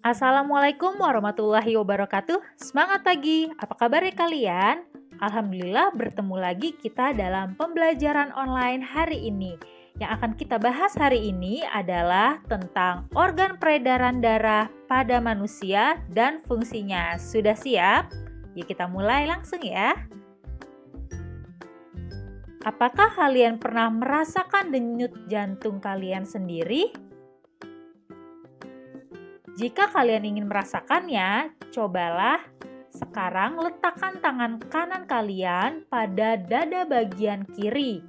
Assalamualaikum warahmatullahi wabarakatuh. Semangat pagi, apa kabar kalian? Alhamdulillah bertemu lagi kita dalam pembelajaran online hari ini. Yang akan kita bahas hari ini adalah tentang organ peredaran darah pada manusia dan fungsinya. Sudah siap? Yuk kita mulai langsung ya. Apakah kalian pernah merasakan denyut jantung kalian sendiri? Jika kalian ingin merasakannya, cobalah sekarang letakkan tangan kanan kalian pada dada bagian kiri.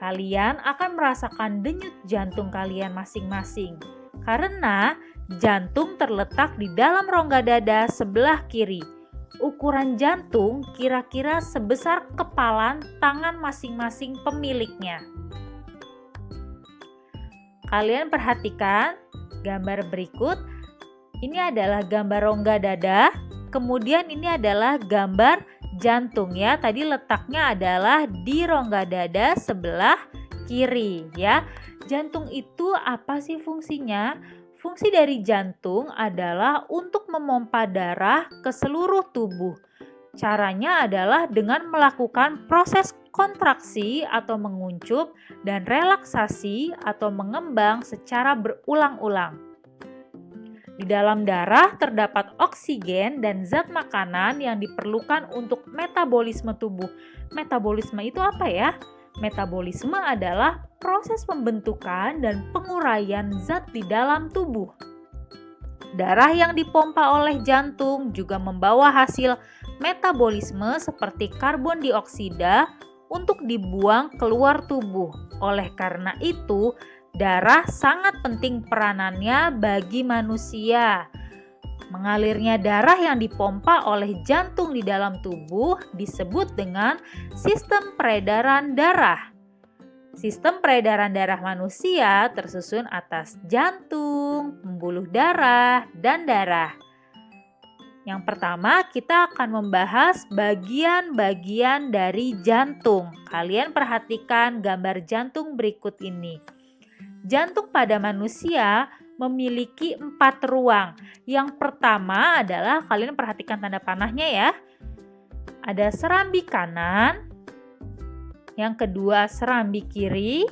Kalian akan merasakan denyut jantung kalian masing-masing, karena jantung terletak di dalam rongga dada sebelah kiri. Ukuran jantung kira-kira sebesar kepalan tangan masing-masing pemiliknya. Kalian perhatikan gambar berikut. Ini adalah gambar rongga dada, kemudian ini adalah gambar jantung ya. Tadi letaknya adalah di rongga dada sebelah kiri ya. Jantung itu apa sih fungsinya? Fungsi dari jantung adalah untuk memompa darah ke seluruh tubuh. Caranya adalah dengan melakukan proses kontraksi atau menguncup dan relaksasi atau mengembang secara berulang-ulang. Di dalam darah terdapat oksigen dan zat makanan yang diperlukan untuk metabolisme tubuh. Metabolisme itu apa ya? Metabolisme adalah proses pembentukan dan penguraian zat di dalam tubuh. Darah yang dipompa oleh jantung juga membawa hasil metabolisme seperti karbon dioksida untuk dibuang keluar tubuh. Oleh karena itu, darah sangat penting peranannya bagi manusia. Mengalirnya darah yang dipompa oleh jantung di dalam tubuh disebut dengan sistem peredaran darah. Sistem peredaran darah manusia tersusun atas jantung, pembuluh darah, dan darah. Yang pertama, kita akan membahas bagian-bagian dari jantung. Kalian perhatikan gambar jantung berikut ini. Jantung pada manusia memiliki 4 ruang. Yang pertama adalah, kalian perhatikan tanda panahnya ya. Ada serambi kanan, yang kedua serambi kiri,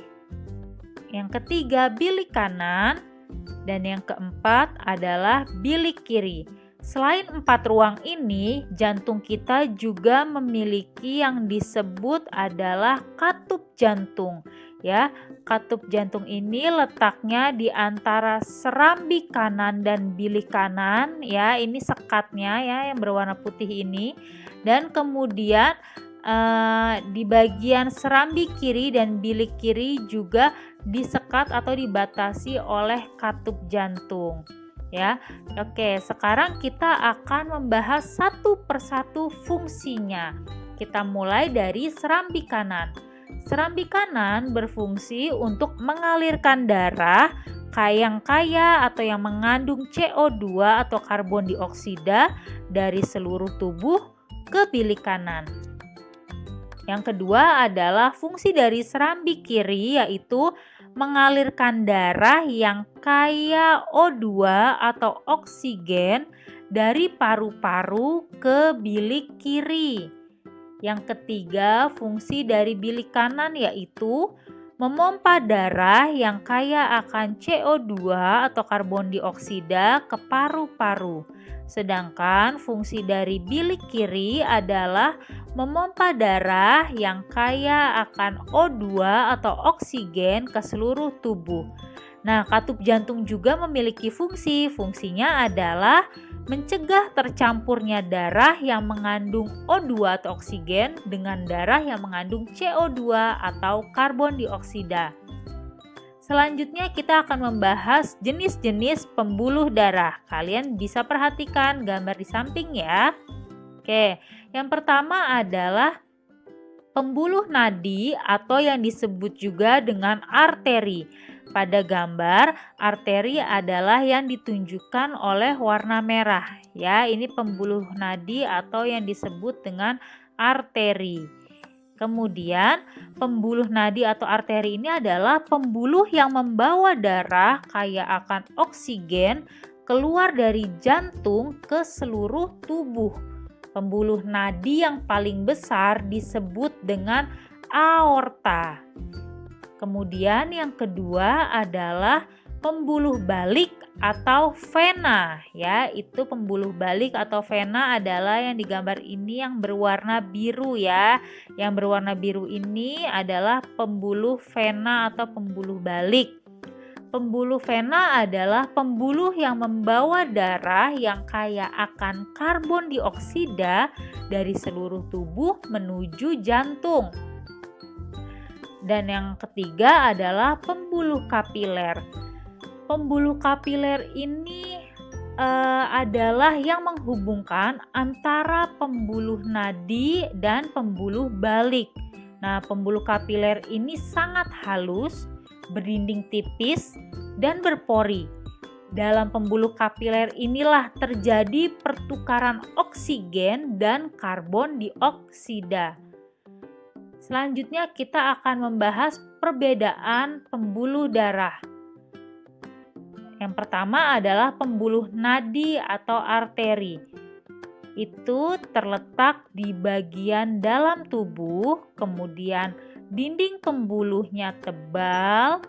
yang ketiga bilik kanan, dan yang keempat adalah bilik kiri. Selain 4 ruang ini, jantung kita juga memiliki yang disebut adalah katup jantung. Ya, katup jantung ini letaknya di antara serambi kanan dan bilik kanan. Ya, ini sekatnya ya yang berwarna putih ini. Dan kemudian di bagian serambi kiri dan bilik kiri juga disekat atau dibatasi oleh katup jantung. Ya, oke. Sekarang kita akan membahas satu persatu fungsinya. Kita mulai dari serambi kanan. Serambi kanan berfungsi untuk mengalirkan darah yang kaya atau yang mengandung CO2 atau karbon dioksida dari seluruh tubuh ke bilik kanan. Yang kedua adalah fungsi dari serambi kiri, yaitu mengalirkan darah yang kaya O2 atau oksigen dari paru-paru ke bilik kiri. Yang ketiga, fungsi dari bilik kanan yaitu memompa darah yang kaya akan CO2 atau karbon dioksida ke paru-paru. Sedangkan fungsi dari bilik kiri adalah memompa darah yang kaya akan O2 atau oksigen ke seluruh tubuh. Nah, katup jantung juga memiliki fungsinya adalah mencegah tercampurnya darah yang mengandung O2 atau oksigen dengan darah yang mengandung CO2 atau karbon dioksida. Selanjutnya kita akan membahas jenis-jenis pembuluh darah. Kalian bisa perhatikan gambar di samping ya. Oke, yang pertama adalah pembuluh nadi atau yang disebut juga dengan arteri. Pada gambar, arteri adalah yang ditunjukkan oleh warna merah. Ya, ini pembuluh nadi atau yang disebut dengan arteri. Kemudian, pembuluh nadi atau arteri ini adalah pembuluh yang membawa darah kaya akan oksigen ke keluar dari jantung ke seluruh tubuh. Pembuluh nadi yang paling besar disebut dengan aorta. Kemudian yang kedua adalah pembuluh balik atau vena, ya. Itu pembuluh balik atau vena adalah yang digambar ini yang berwarna biru, ya. Yang berwarna biru ini adalah pembuluh vena atau pembuluh balik. Pembuluh vena adalah pembuluh yang membawa darah yang kaya akan karbon dioksida dari seluruh tubuh menuju jantung. Dan yang ketiga adalah pembuluh kapiler. Pembuluh kapiler ini adalah yang menghubungkan antara pembuluh nadi dan pembuluh balik. Nah, pembuluh kapiler ini sangat halus, berdinding tipis, dan berpori. Dalam pembuluh kapiler inilah terjadi pertukaran oksigen dan karbon dioksida. Selanjutnya kita akan membahas perbedaan pembuluh darah. Yang pertama adalah pembuluh nadi atau arteri. Itu terletak di bagian dalam tubuh, kemudian dinding pembuluhnya tebal,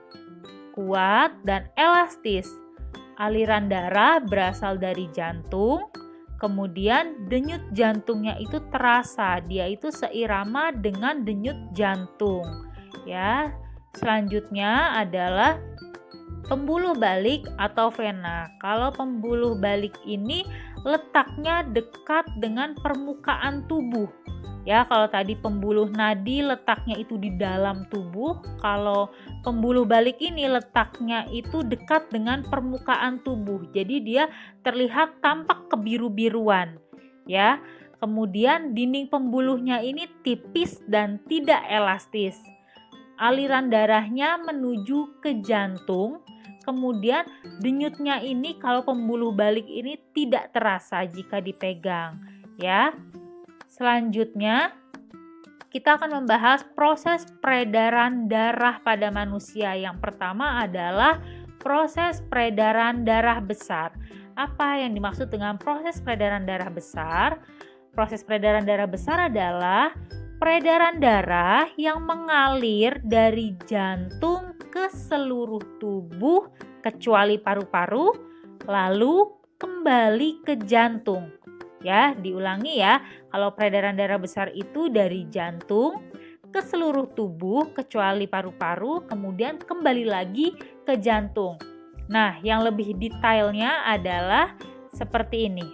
kuat, dan elastis. Aliran darah berasal dari jantung. Kemudian denyut jantungnya itu terasa, dia itu seirama dengan denyut jantung. Ya, selanjutnya adalah pembuluh balik atau vena. Kalau pembuluh balik ini letaknya dekat dengan permukaan tubuh. Ya, kalau tadi pembuluh nadi letaknya itu di dalam tubuh, kalau pembuluh balik ini letaknya itu dekat dengan permukaan tubuh. Jadi dia terlihat tampak kebiru-biruan, ya. Kemudian dinding pembuluhnya ini tipis dan tidak elastis. Aliran darahnya menuju ke jantung. Kemudian denyutnya ini kalau pembuluh balik ini tidak terasa jika dipegang, ya. Selanjutnya, kita akan membahas proses peredaran darah pada manusia. Yang pertama adalah proses peredaran darah besar. Apa yang dimaksud dengan proses peredaran darah besar? Proses peredaran darah besar adalah peredaran darah yang mengalir dari jantung ke seluruh tubuh kecuali paru-paru, lalu kembali ke jantung. Ya, diulangi ya. Kalau peredaran darah besar itu dari jantung ke seluruh tubuh kecuali paru-paru, kemudian kembali lagi ke jantung. Nah, yang lebih detailnya adalah seperti ini.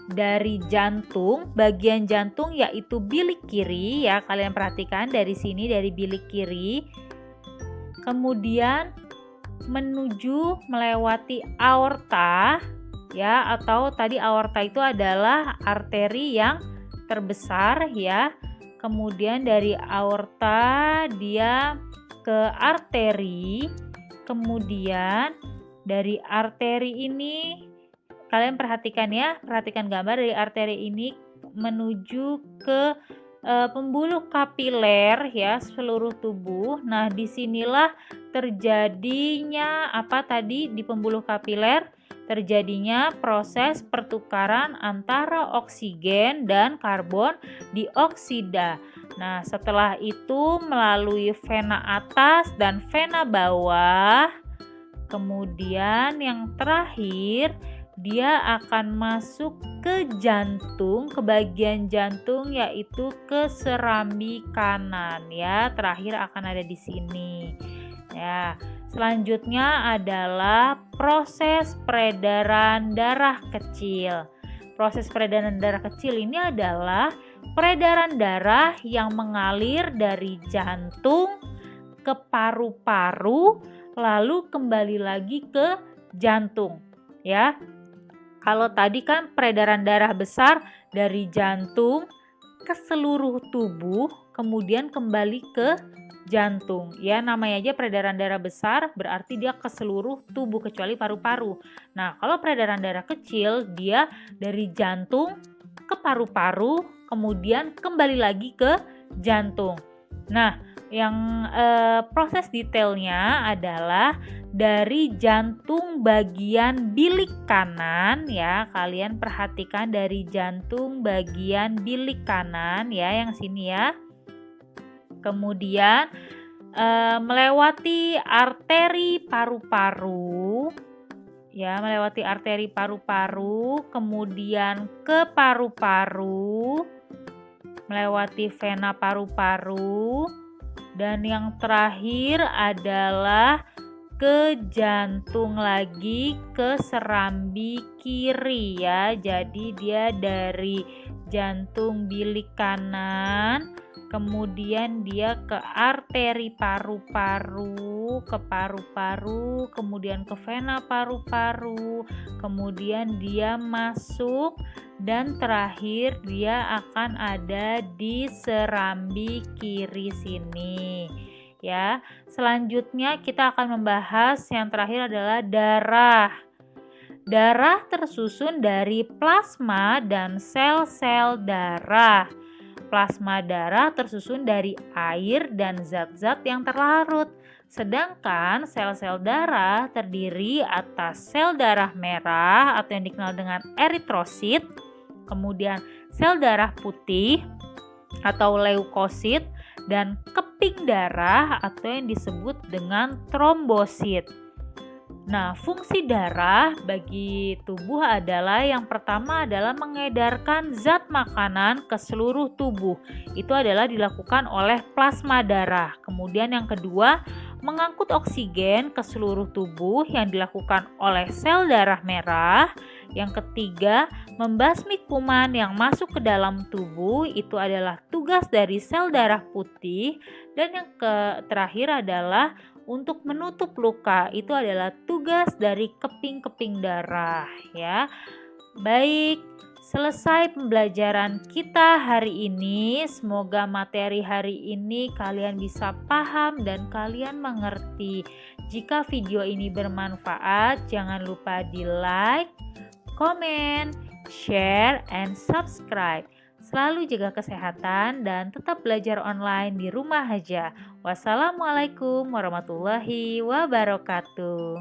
Dari jantung, bagian jantung yaitu bilik kiri, ya, kalian perhatikan dari sini, dari bilik kiri. Kemudian menuju melewati aorta, ya, atau tadi aorta itu adalah arteri yang terbesar, ya. Kemudian dari aorta dia ke arteri. Kemudian dari arteri ini kalian perhatikan ya, perhatikan gambar dari arteri ini menuju ke pembuluh kapiler, ya, seluruh tubuh. Nah, disinilah terjadinya apa tadi di pembuluh kapiler? Terjadinya proses pertukaran antara oksigen dan karbon dioksida. Nah, setelah itu melalui vena atas dan vena bawah. Kemudian yang terakhir dia akan masuk ke jantung, ke bagian jantung yaitu ke serambi kanan, ya. Terakhir akan ada di sini. Ya. Selanjutnya adalah proses peredaran darah kecil. Proses peredaran darah kecil ini adalah peredaran darah yang mengalir dari jantung ke paru-paru lalu kembali lagi ke jantung, ya. Kalau tadi kan peredaran darah besar dari jantung ke seluruh tubuh kemudian kembali ke jantung, ya. Namanya aja peredaran darah besar, berarti dia ke seluruh tubuh kecuali paru-paru. Nah, kalau peredaran darah kecil dia dari jantung ke paru-paru kemudian kembali lagi ke jantung. Nah, Yang proses detailnya adalah dari jantung bagian bilik kanan ya. Kalian perhatikan dari jantung bagian bilik kanan ya, yang sini ya. Kemudian melewati arteri paru-paru ya, melewati arteri paru-paru, kemudian ke paru-paru, melewati vena paru-paru, dan yang terakhir adalah ke jantung lagi, ke serambi kiri ya. Jadi dia dari jantung bilik kanan, kemudian dia ke arteri paru-paru, ke paru-paru, kemudian ke vena paru-paru, kemudian dia masuk, dan terakhir dia akan ada di serambi kiri sini ya. Selanjutnya kita akan membahas yang terakhir adalah darah. Darah tersusun dari plasma dan sel-sel darah. Plasma darah tersusun dari air dan zat-zat yang terlarut. Sedangkan sel-sel darah terdiri atas sel darah merah atau yang dikenal dengan eritrosit, kemudian sel darah putih atau leukosit, dan keping darah atau yang disebut dengan trombosit. Nah, fungsi darah bagi tubuh adalah yang pertama adalah mengedarkan zat makanan ke seluruh tubuh. Itu adalah dilakukan oleh plasma darah. Kemudian yang kedua, mengangkut oksigen ke seluruh tubuh yang dilakukan oleh sel darah merah. Yang ketiga, membasmi kuman yang masuk ke dalam tubuh. Itu adalah tugas dari sel darah putih. Dan yang terakhir adalah untuk menutup luka. Itu adalah tugas dari keping-keping darah ya. Baik, selesai pembelajaran kita hari ini. Semoga materi hari ini kalian bisa paham dan kalian mengerti. Jika video ini bermanfaat, jangan lupa di like, komen, share, and subscribe. Selalu jaga kesehatan dan tetap belajar online di rumah aja. Wassalamualaikum warahmatullahi wabarakatuh.